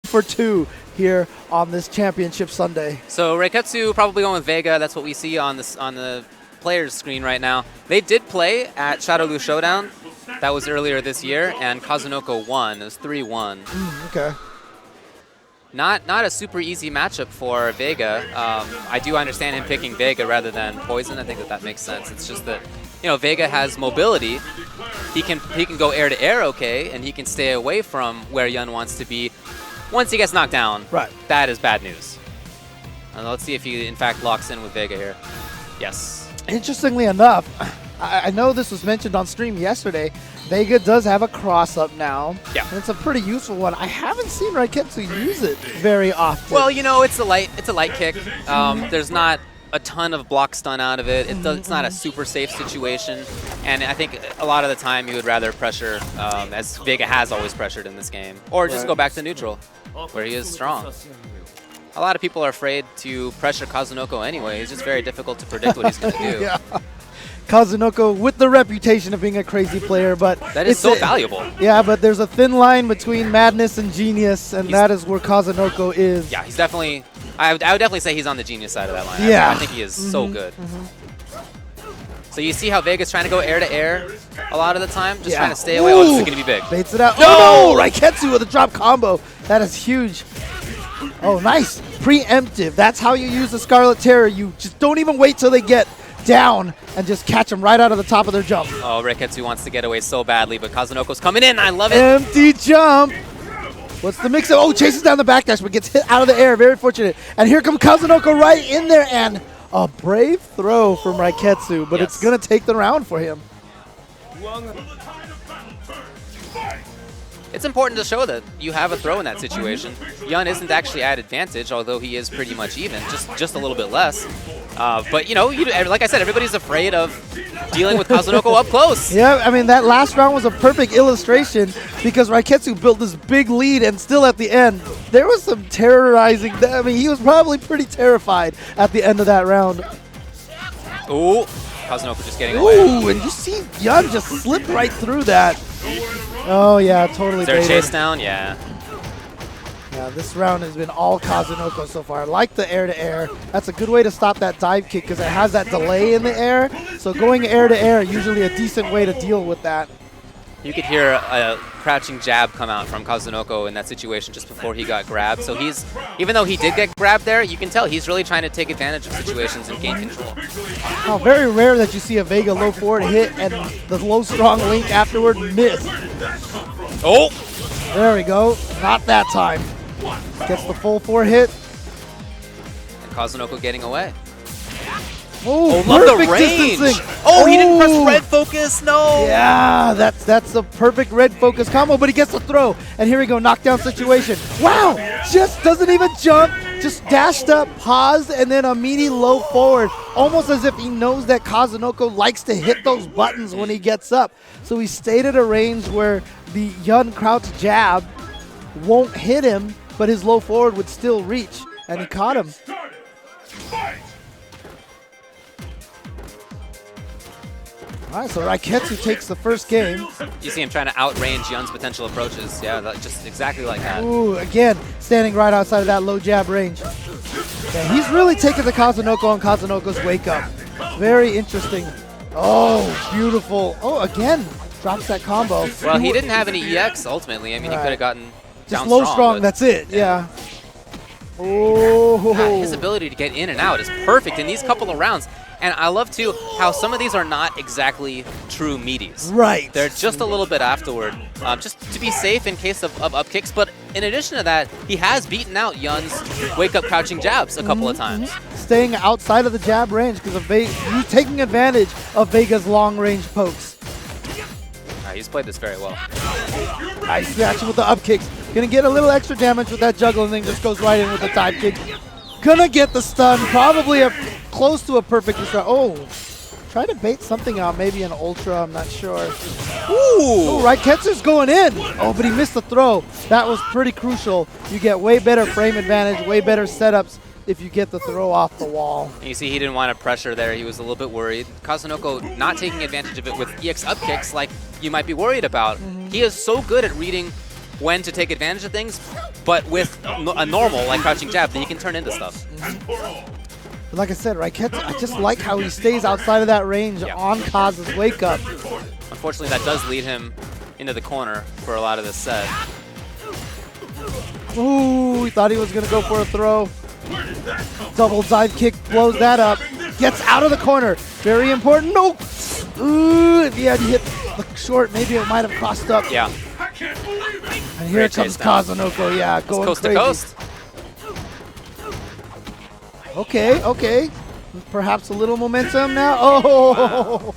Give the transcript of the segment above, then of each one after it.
for 2 here on this championship Sunday. So Reiketsu probably going with Vega. That's what we see on the players screen right now. They did play at Shadowloo Showdown. That was earlier this year, and Kazunoko won. It was 3-1. Okay. Not a super easy matchup for Vega. I do understand him picking Vega rather than Poison. I think that makes sense. It's just that, you know, Vega has mobility. He can go air to air okay, and he can stay away from where Yun wants to be. Once he gets knocked down, right, that is bad news. And let's see if he in fact locks in with Vega here. Yes. Interestingly enough, I know this was mentioned on stream yesterday. Vega does have a cross-up now. Yeah. And it's a pretty useful one. I haven't seen Reiketsu use it very often. Well, you know, it's a light kick. There's not a ton of block stun out of it. It's not a super safe situation. And I think a lot of the time you would rather pressure, as Vega has always pressured in this game, or just go back to neutral, where he is strong. A lot of people are afraid to pressure Kazunoko anyway. It's just very difficult to predict what he's going to do. Yeah. Kazunoko with the reputation of being a crazy player, but that is so valuable. Yeah, but there's a thin line between madness and genius, and that is where Kazunoko is. Yeah, he's definitely. I would definitely say he's on the genius side of that line. Yeah, I think he is so good. So you see how Vega's trying to go air to air a lot of the time, just trying to stay away. Oh, this is going to be big. Baits it out. No! Oh no! Reiketsu with a drop combo. That is huge. Oh, nice. Preemptive. That's how you use the Scarlet Terror. You just don't even wait till they get down and just catch them right out of the top of their jump. Oh, Reiketsu wants to get away so badly, but Kazunoko's coming in. I love it. Empty jump. What's the mix-up? Oh, chases down the backdash, but gets hit out of the air. Very fortunate. And here comes Kazunoko right in there, and a brave throw from Reiketsu, but it's going to take the round for him. It's important to show that you have a throw in that situation. Yun isn't actually at advantage, although he is pretty much even, just a little bit less. But, you know, like I said, everybody's afraid of dealing with Kazunoko up close. Yeah, I mean, that last round was a perfect illustration because Reiketsu built this big lead, and still at the end, there was some terrorizing. I mean, he was probably pretty terrified at the end of that round. Ooh, Kazunoko just getting away. Ooh, and you see Yun just slip right through that. Oh, yeah, totally. Is there a chase down? Yeah. Yeah, this round has been all Kazunoko so far. I like the air-to-air. That's a good way to stop that dive kick because it has that delay in the air. So going air-to-air, usually a decent way to deal with that. You could hear a crouching jab come out from Kazunoko in that situation just before he got grabbed. So he's, even though he did get grabbed there, you can tell he's really trying to take advantage of situations and gain control. Oh, very rare that you see a Vega low forward hit and the low strong link afterward miss. Oh! There we go. Not that time. Gets the full 4 hit. And Kazunoko getting away. Oh, love the range. Distancing. Oh, he didn't press red focus. No. Yeah, that's a perfect red focus combo, but he gets the throw. And here we go, knockdown situation. Wow, just doesn't even jump. Just dashed up, paused, and then a meaty low forward. Almost as if he knows that Kazunoko likes to hit those buttons when he gets up. So he stayed at a range where the Yun crouch jab won't hit him, but his low forward would still reach. And he caught him. All right, so Reiketsu takes the first game. You see him trying to outrange Yun's potential approaches. Yeah, just exactly like that. Ooh, again, standing right outside of that low jab range. Yeah, he's really taken the Kazunoko on Kazunoko's wake up. Very interesting. Oh, beautiful. Oh, again, drops that combo. Well, he didn't have any EX ultimately. I mean, he could have gotten just down low strong, that's it, yeah. Oh. God, his ability to get in and out is perfect in these couple of rounds. And I love, too, how some of these are not exactly true meaties. Right. They're just a little bit afterward, just to be safe in case of up kicks. But in addition to that, he has beaten out Yun's wake-up crouching jabs a couple of times. Staying outside of the jab range because of he's taking advantage of Vega's long-range pokes. He's played this very well. Nice reaction with the up kicks. Gonna get a little extra damage with that juggle and then just goes right in with the dive kick. Gonna get the stun, probably close to a perfect stun. Oh, try to bait something out, maybe an ultra, I'm not sure. Ooh, Reiketsu's going in. Oh, but he missed the throw. That was pretty crucial. You get way better frame advantage, way better setups if you get the throw off the wall. You see he didn't want to pressure there. He was a little bit worried. Kazunoko not taking advantage of it with EX up kicks like you might be worried about. He is so good at reading when to take advantage of things, but with a normal, like crouching jab, that he can turn into stuff. But like I said, Reiketsu, I just like how he stays outside of that range on Kaz's wake up. Unfortunately, that does lead him into the corner for a lot of this set. Ooh, he thought he was going to go for a throw. Double dive kick blows that up. Gets out of the corner. Very important. No. Ooh, if he had hit the short, maybe it might have crossed up. Yeah. And here comes Kazunoko. Yeah, going coast crazy. to coast. Okay, okay. Perhaps a little momentum now. Oh, wow.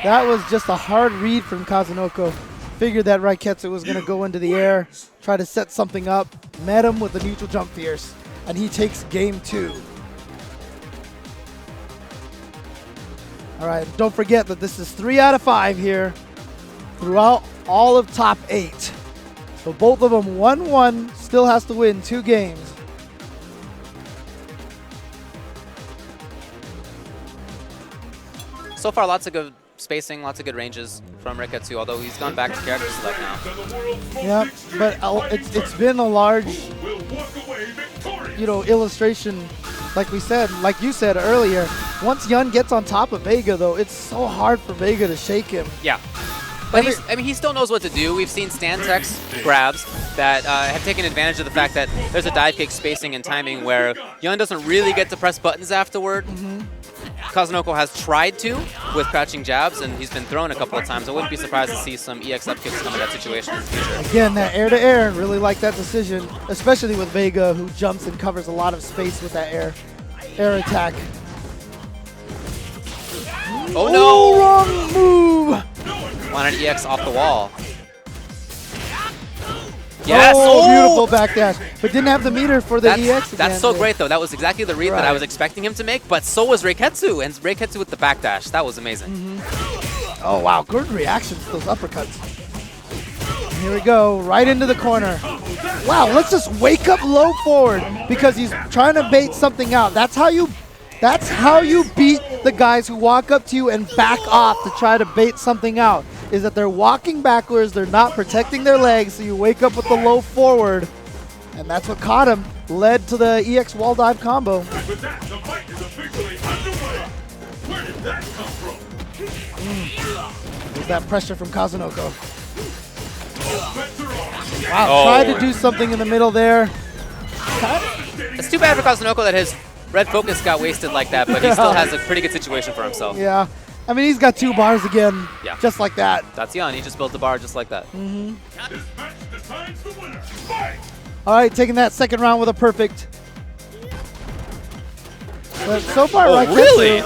That was just a hard read from Kazunoko. Figured that Reiketsu was going to go into the air, try to set something up, met him with the neutral jump fierce, and he takes game 2. All right, don't forget that this is 3 out of 5 here throughout all of top 8. So both of them 1-1, still has to win 2 games. So far, lots of good spacing, lots of good ranges from Reiketsu, although he's gone back to character select now. Yeah, but it's been a large, illustration, like we said, like you said earlier. Once Yun gets on top of Vega, though, it's so hard for Vega to shake him. Yeah. But he still knows what to do. We've seen Stantek's grabs that have taken advantage of the fact that there's a dive kick spacing and timing where Yun doesn't really get to press buttons afterward. Kazunoko has tried to with crouching jabs, and he's been thrown a couple of times. I wouldn't be surprised to see some EX up kicks come in that situation in the future. Again, that air-to-air, really like that decision, especially with Vega, who jumps and covers a lot of space with that air attack. Oh no! Wrong move! Want an EX off the wall. Yes! Oh, beautiful backdash. But didn't have the meter for the EX again. That's so great, though. That was exactly the read that I was expecting him to make, but so was Reiketsu, and Reiketsu with the backdash. That was amazing. Oh, wow. Good reactions to those uppercuts. Here we go. Right into the corner. Wow, let's just wake up low forward because he's trying to bait something out. That's how you beat the guys who walk up to you and back off to try to bait something out. Is that they're walking backwards, they're not protecting their legs, so you wake up with the low forward. And that's what caught him, led to the EX wall dive combo. With that, the fight is officially underway. Where did that come from? There's that pressure from Kazunoko. Wow. Wow, tried to do something in the middle there. It's too bad for Kazunoko that his red focus got wasted like that, but he still has a pretty good situation for himself. Yeah. I mean, he's got 2 bars again, just like that. That's Yun. He just built the bar just like that. This match decides the winner. Fight! All right, taking that second round with a perfect. But so far, Reiketsu, really?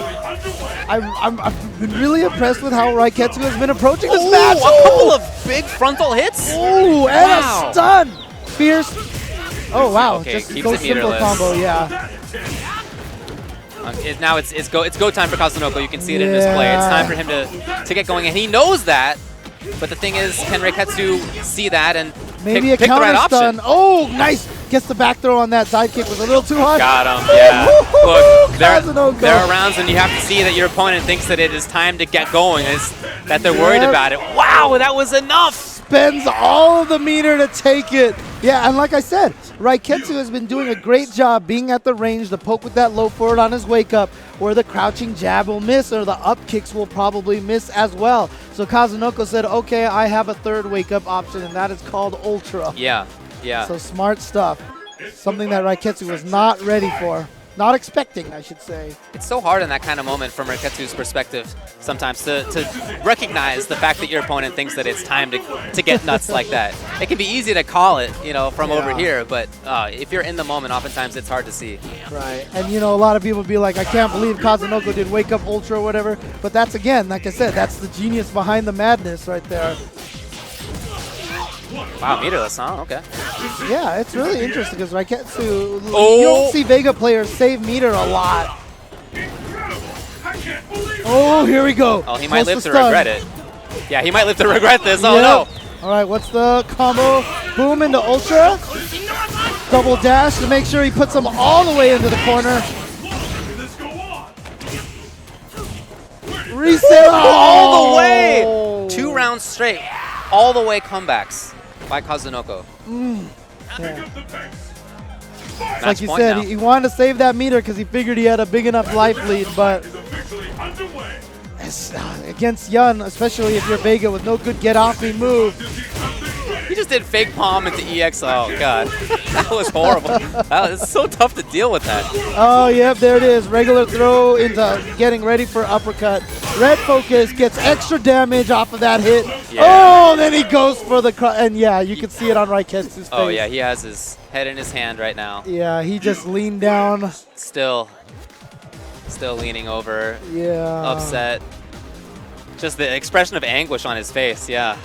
I've been really impressed with how Reiketsu has been approaching this match. A couple of big frontal hits. Ooh, and a stun. Fierce. Oh, wow. Okay, just keeps so it simple meterless. combo, yeah. Now it's go time for Kazunoko. You can see it in his play. It's time for him to get going, and he knows that. But the thing is, can Reiketsu see that and Maybe pick a the right counter stun. option? Oh, nice. Gets the back throw on that side kick. Was a little too hard. Got him, yeah. Look, Kazunoko. there are rounds when you have to see that your opponent thinks that it is time to get going, that they're worried about it. Wow, that was enough. Spends all of the meter to take it. Yeah, and like I said, Reiketsu has been doing a great job being at the range to poke with that low forward on his wake up, where the crouching jab will miss or the up kicks will probably miss as well. So Kazunoko said, okay, I have a third wake up option, and that is called Ultra. Yeah, yeah. So smart stuff. Something that Reiketsu was not ready for. Not expecting, I should say. It's so hard in that kind of moment from Reiketsu's perspective sometimes to recognize the fact that your opponent thinks that it's time to get nuts like that. It can be easy to call it, from over here, but if you're in the moment, oftentimes it's hard to see. Right, and a lot of people be like, I can't believe Kazunoko did wake up Ultra or whatever, but that's, again, like I said, that's the genius behind the madness right there. Wow, meterless, huh? Okay. Yeah, it's really interesting because Reiketsu, you don't see Vega players save meter a lot. Oh, here we go. Oh, he might live to regret it. Yeah, he might live to regret this. Oh, no. All right, what's the combo? Boom into Ultra. Double dash to make sure he puts them all the way into the corner. Reset all the way. 2 rounds straight. All the way comebacks. by Kazunoko. Yeah. Pick up the pace. Match Like you point said, now. he wanted to save that meter because he figured he had a big enough life lead, but Is officially underway. against Yun, especially if you're Vega with no good get-off-me move, He just did fake palm into EX. Oh, God. That was horrible. That was so tough to deal with that. oh, yep, there it is. Regular throw into getting ready for uppercut. Red Focus gets extra damage off of that hit. Yeah. Oh, then he goes for the and yeah, you can see it on Reiketsu's face. Oh, yeah, he has his head in his hand right now. Yeah, he just leaned down. Still leaning over, Yeah. upset. Just the expression of anguish on his face, yeah.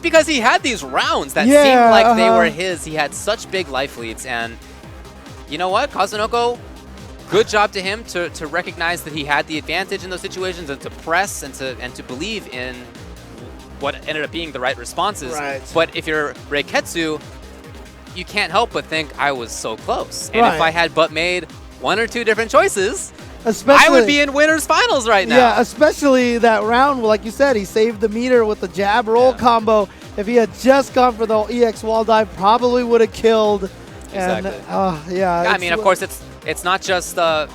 Because he had these rounds that Yeah, seemed like they were his. He had such big life leads, and you know what? Kazunoko, good job to him to recognize that he had the advantage in those situations and to press and to believe in what ended up being the right responses. Right. But if you're Reiketsu, you can't help but think I was so close. And Right. if I had but made one or two different choices, Especially, I would be in winners finals right now. Yeah, especially that round, like you said, he saved the meter with the jab roll combo. If he had just gone for the EX wall dive, probably would have killed. Exactly. And, yeah. I mean, of course, it's not just the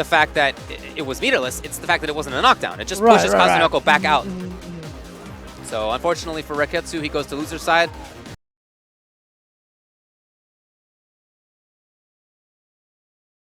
fact that it was meterless. It's the fact that it wasn't a knockdown. It just pushes Kazunoko back out. So unfortunately for Reiketsu, he goes to loser side.